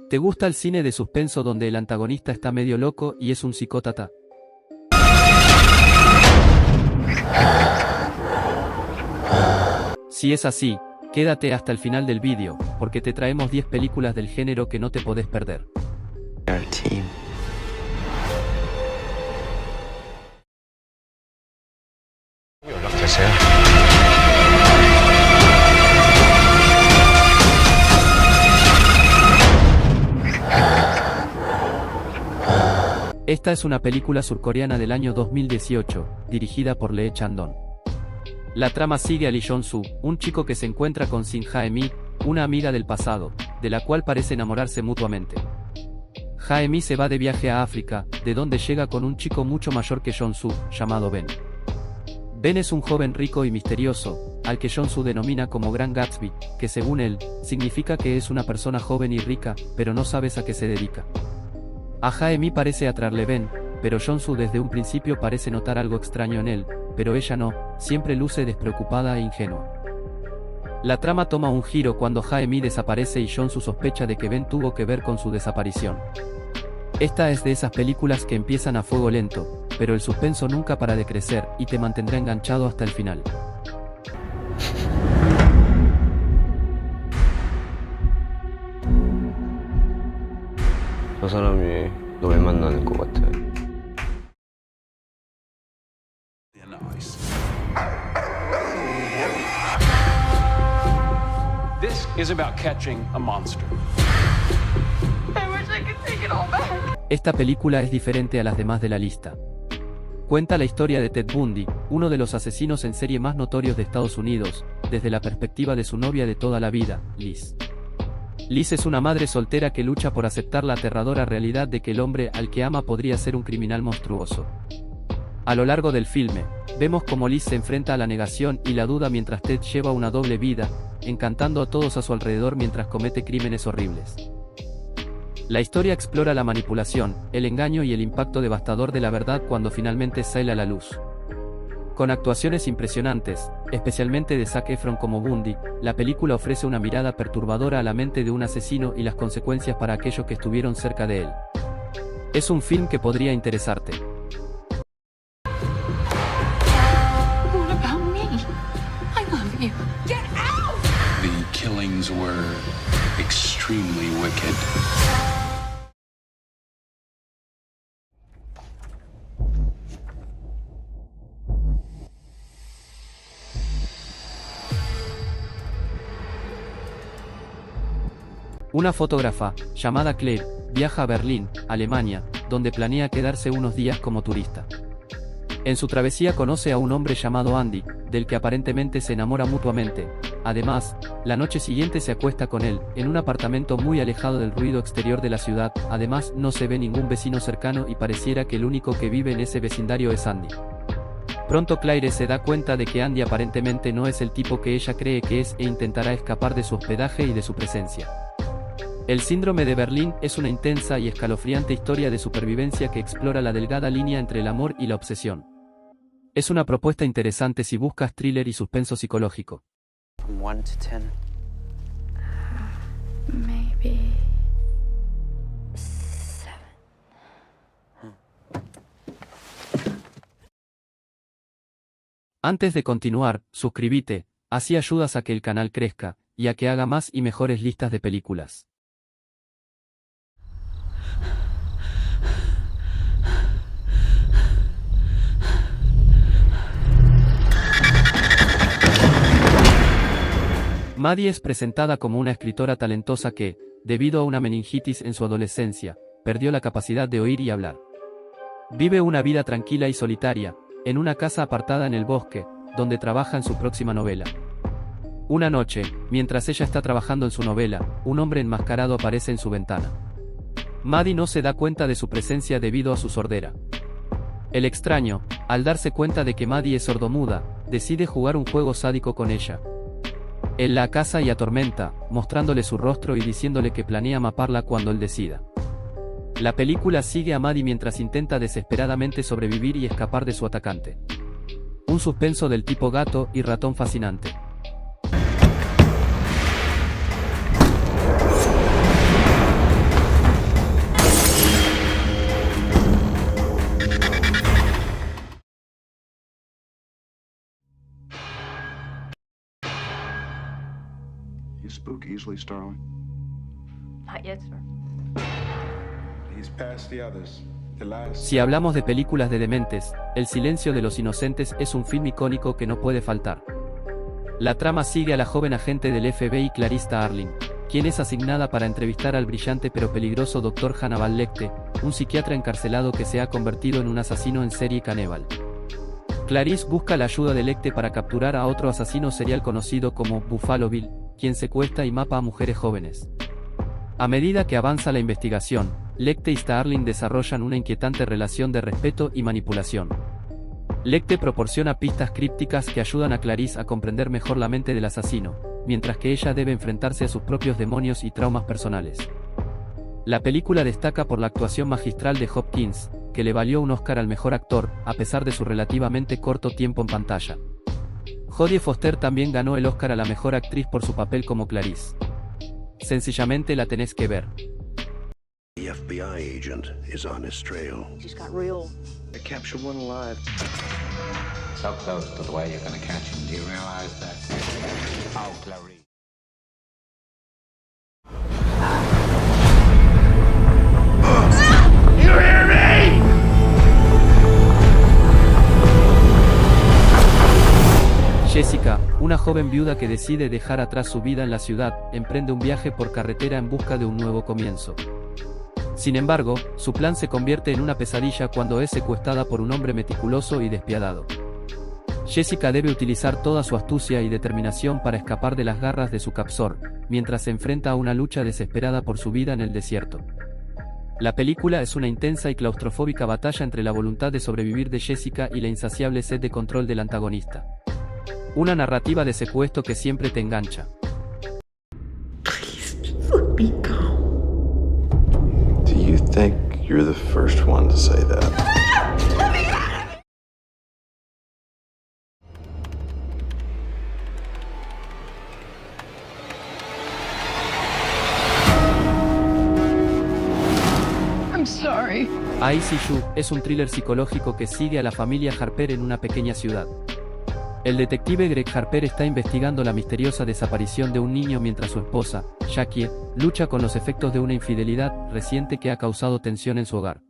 ¿Te gusta el cine de suspenso donde el antagonista está medio loco y es un psicópata? Si es así, quédate hasta el final del vídeo, porque te traemos 10 películas del género que no te podés perder. Our team. Esta es una película surcoreana del año 2018, dirigida por Lee Chandon. La trama sigue a Lee Jong-soo, un chico que se encuentra con Shin Jae-mi, una amiga del pasado, de la cual parece enamorarse mutuamente. Jae-mi se va de viaje a África, de donde llega con un chico mucho mayor que Jong-soo, llamado Ben. Ben es un joven rico y misterioso, al que Jong-soo denomina como Gran Gatsby, que según él, significa que es una persona joven y rica, pero no sabes a qué se dedica. A Jae-mi parece atraerle Ben, pero Jong-soo desde un principio parece notar algo extraño en él, pero ella no, siempre luce despreocupada e ingenua. La trama toma un giro cuando Jae-mi desaparece y Jong-soo sospecha de que Ben tuvo que ver con su desaparición. Esta es de esas películas que empiezan a fuego lento, pero el suspenso nunca para de crecer y te mantendrá enganchado hasta el final. 저 사람이 너 왜 만나는 것 같아? This is about catching a monster. I wish I could take it all back. Esta película es diferente a las demás de la lista. Cuenta la historia de Ted Bundy, uno de los asesinos en serie más notorios de Estados Unidos, desde la perspectiva de su novia de toda la vida, Liz. Liz es una madre soltera que lucha por aceptar la aterradora realidad de que el hombre al que ama podría ser un criminal monstruoso. A lo largo del filme, vemos cómo Liz se enfrenta a la negación y la duda mientras Ted lleva una doble vida, encantando a todos a su alrededor mientras comete crímenes horribles. La historia explora la manipulación, el engaño y el impacto devastador de la verdad cuando finalmente sale a la luz. Con actuaciones impresionantes, especialmente de Zac Efron como Bundy, la película ofrece una mirada perturbadora a la mente de un asesino y las consecuencias para aquellos que estuvieron cerca de él. Es un film que podría interesarte. What about me? I love you. Get out! The killings were extremely wicked. Una fotógrafa, llamada Claire, viaja a Berlín, Alemania, donde planea quedarse unos días como turista. En su travesía conoce a un hombre llamado Andy, del que aparentemente se enamora mutuamente. Además, la noche siguiente se acuesta con él, en un apartamento muy alejado del ruido exterior de la ciudad. Además, no se ve ningún vecino cercano y pareciera que el único que vive en ese vecindario es Andy. Pronto Claire se da cuenta de que Andy aparentemente no es el tipo que ella cree que es e intentará escapar de su hospedaje y de su presencia. El síndrome de Berlín es una intensa y escalofriante historia de supervivencia que explora la delgada línea entre el amor y la obsesión. Es una propuesta interesante si buscas thriller y suspenso psicológico. From 1 to 10. Maybe 7. Antes de continuar, suscríbete, así ayudas a que el canal crezca, y a que haga más y mejores listas de películas. Maddie es presentada como una escritora talentosa que, debido a una meningitis en su adolescencia, perdió la capacidad de oír y hablar. Vive una vida tranquila y solitaria, en una casa apartada en el bosque, donde trabaja en su próxima novela. Una noche, mientras ella está trabajando en su novela, un hombre enmascarado aparece en su ventana. Maddie no se da cuenta de su presencia debido a su sordera. El extraño, al darse cuenta de que Maddie es sordomuda, decide jugar un juego sádico con ella. Él la acasa y atormenta, mostrándole su rostro y diciéndole que planea matarla cuando él decida. La película sigue a Maddie mientras intenta desesperadamente sobrevivir y escapar de su atacante. Un suspenso del tipo gato y ratón fascinante. easily, Starling? Not yet, sir. He's past the others. The last. Si hablamos de películas de dementes, El silencio de los inocentes es un film icónico que no puede faltar. La trama sigue a la joven agente del FBI Clarice Starling, quien es asignada para entrevistar al brillante pero peligroso Dr. Hannibal Lecter, un psiquiatra encarcelado que se ha convertido en un asesino en serie caníbal. Clarice busca la ayuda de Lecter para capturar a otro asesino serial conocido como Buffalo Bill, quien secuestra y mata a mujeres jóvenes. A medida que avanza la investigación, Lecter y Starling desarrollan una inquietante relación de respeto y manipulación. Lecter proporciona pistas crípticas que ayudan a Clarice a comprender mejor la mente del asesino, mientras que ella debe enfrentarse a sus propios demonios y traumas personales. La película destaca por la actuación magistral de Hopkins, que le valió un Oscar al mejor actor, a pesar de su relativamente corto tiempo en pantalla. Jodie Foster también ganó el Oscar a la mejor actriz por su papel como Clarice. Sencillamente la tenés que ver. The FBI agent is on his trail. She's got real. I captured one alive. So close to the way you're gonna catch him. Do you realize that? Oh, Clarice. You hear me? Jessica, una joven viuda que decide dejar atrás su vida en la ciudad, emprende un viaje por carretera en busca de un nuevo comienzo. Sin embargo, su plan se convierte en una pesadilla cuando es secuestrada por un hombre meticuloso y despiadado. Jessica debe utilizar toda su astucia y determinación para escapar de las garras de su captor, mientras se enfrenta a una lucha desesperada por su vida en el desierto. La película es una intensa y claustrofóbica batalla entre la voluntad de sobrevivir de Jessica y la insaciable sed de control del antagonista. Una narrativa de secuestro que siempre te engancha. Please, let me go. Do you think you're the first one to say that? I'm sorry. ICU es un thriller psicológico que sigue a la familia Harper en una pequeña ciudad. El detective Greg Harper está investigando la misteriosa desaparición de un niño mientras su esposa, Jackie, lucha con los efectos de una infidelidad reciente que ha causado tensión en su hogar.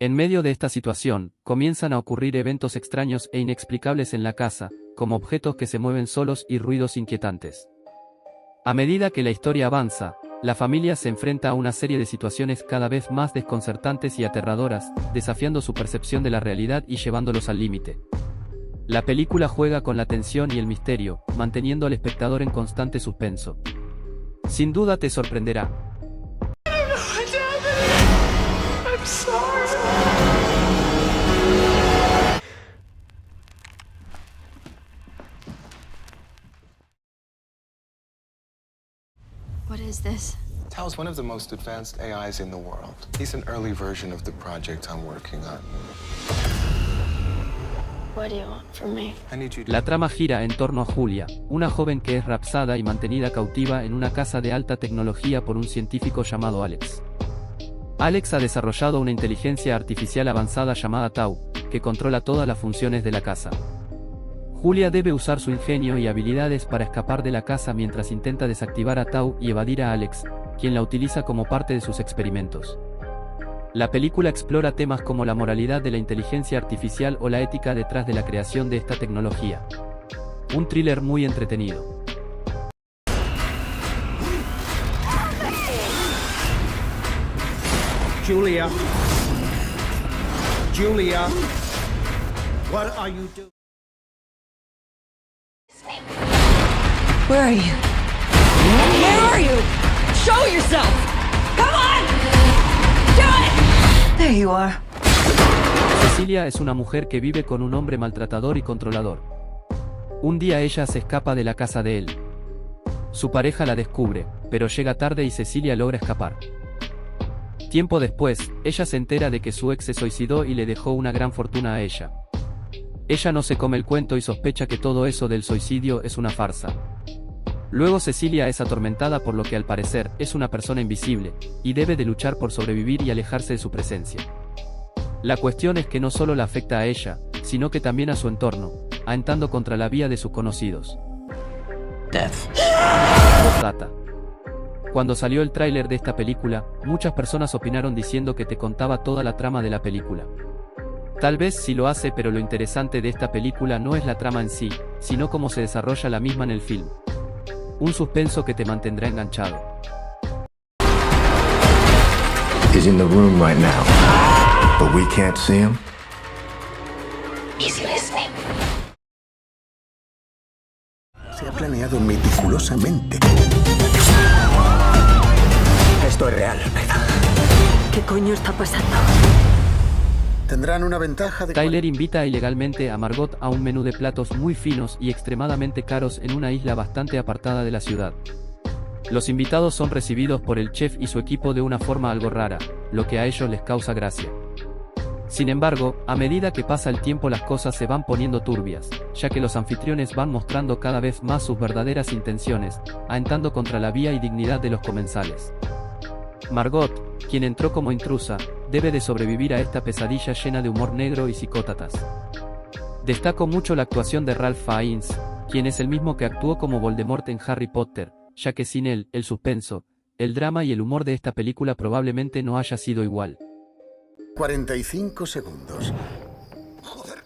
En medio de esta situación, comienzan a ocurrir eventos extraños e inexplicables en la casa, como objetos que se mueven solos y ruidos inquietantes. A medida que la historia avanza, la familia se enfrenta a una serie de situaciones cada vez más desconcertantes y aterradoras, desafiando su percepción de la realidad y llevándolos al límite. La película juega con la tensión y el misterio, manteniendo al espectador en constante suspenso. Sin duda te sorprenderá. I'm sorry. What is this? Tal's one of the most advanced AIs in the world. He's an early version of the project I'm working on. What do you want from me? I need you to... La trama gira en torno a Julia, una joven que es raptada y mantenida cautiva en una casa de alta tecnología por un científico llamado Alex. Alex ha desarrollado una inteligencia artificial avanzada llamada Tau, que controla todas las funciones de la casa. Julia debe usar su ingenio y habilidades para escapar de la casa mientras intenta desactivar a Tau y evadir a Alex, quien la utiliza como parte de sus experimentos. La película explora temas como la moralidad de la inteligencia artificial o la ética detrás de la creación de esta tecnología. Un thriller muy entretenido. Julia. Julia. What are you doing? Where are you? Where are you? Show yourself! Come on! Do it! There you are. Cecilia es una mujer que vive con un hombre maltratador y controlador. Un día ella se escapa de la casa de él. Su pareja la descubre, pero llega tarde y Cecilia logra escapar. Tiempo después, ella se entera de que su ex se suicidó y le dejó una gran fortuna a ella. Ella no se come el cuento y sospecha que todo eso del suicidio es una farsa. Luego Cecilia es atormentada por lo que al parecer es una persona invisible, y debe de luchar por sobrevivir y alejarse de su presencia. La cuestión es que no solo la afecta a ella, sino que también a su entorno, atentando contra la vida de sus conocidos. Death. Postdata. Cuando salió el tráiler de esta película, muchas personas opinaron diciendo que te contaba toda la trama de la película. Tal vez sí lo hace, pero lo interesante de esta película no es la trama en sí, sino cómo se desarrolla la misma en el film. Un suspenso que te mantendrá enganchado. He's in the room right now, but we can't see him. He's listening. Se ha planeado meticulosamente. Esto es real, ¿verdad? ¿Qué coño está pasando? Tendrán una ventaja de... Tyler invita ilegalmente a Margot a un menú de platos muy finos y extremadamente caros en una isla bastante apartada de la ciudad. Los invitados son recibidos por el chef y su equipo de una forma algo rara, lo que a ellos les causa gracia. Sin embargo, a medida que pasa el tiempo las cosas se van poniendo turbias, ya que los anfitriones van mostrando cada vez más sus verdaderas intenciones, atentando contra la vida y dignidad de los comensales. Margot, quien entró como intrusa, debe de sobrevivir a esta pesadilla llena de humor negro y psicópatas. Destaco mucho la actuación de Ralph Fiennes, quien es el mismo que actuó como Voldemort en Harry Potter, ya que sin él, el suspenso, el drama y el humor de esta película probablemente no haya sido igual. 45 segundos. Joder.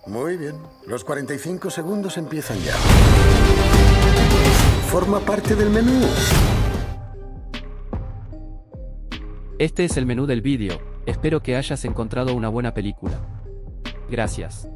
Muy bien. Los 45 segundos empiezan ya. Forma parte del menú. Este es el menú del vídeo, espero que hayas encontrado una buena película. Gracias.